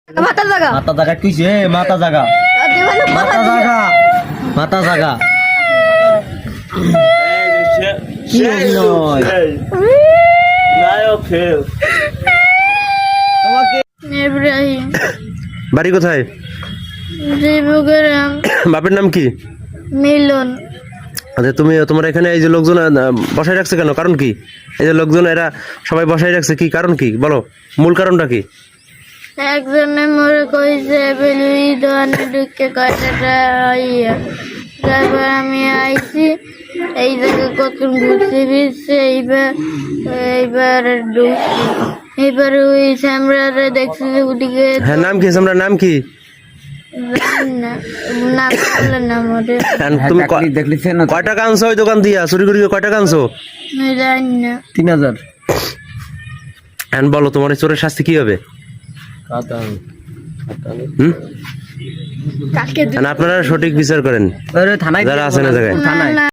মাথা জাগা মাথা জাগা কিছে মাথা জাগা মাথা জাগা মাথা জাগা কি নয় ইব্রাহিম বাড়ি কোথায়? দেবগ্রাম বাপের নাম কি? মিলন। আচ্ছা তুমি তোমার এখানে এই যে লোকজন বসাই রাখছে কেন, কারণ কি? এই যে লোকজন এরা সবাই বসাই রাখছে কি কারণ, কি বলো, মূল কারণটা কি? একজনে মোরে কইছে বেলুই দোকানে ঢুকে কয়টা ইয়া, তারপর আমি আইছি এই জায়গা কত ঘুরতে ফিরছে, এইবার ঢুকছি, এইবার ওই শ্যামরারে দেখছি যে ওদিকে হ্যাঁ নাম কি? আমরা নাম কি? জানি না, নাম বললেন না মোরে, তুমি কয় টাকা আনছো ওই দোকান দিয়া চুরি করি? কয় টাকা আনছো? আমি জানি না। 3000 হ্যাঁ বলো, তোমার এই চোরের শাস্তি কি হবে? আপনারা সঠিক বিচার করেন থানায় যারা আছেন এই জায়গায়। না, না।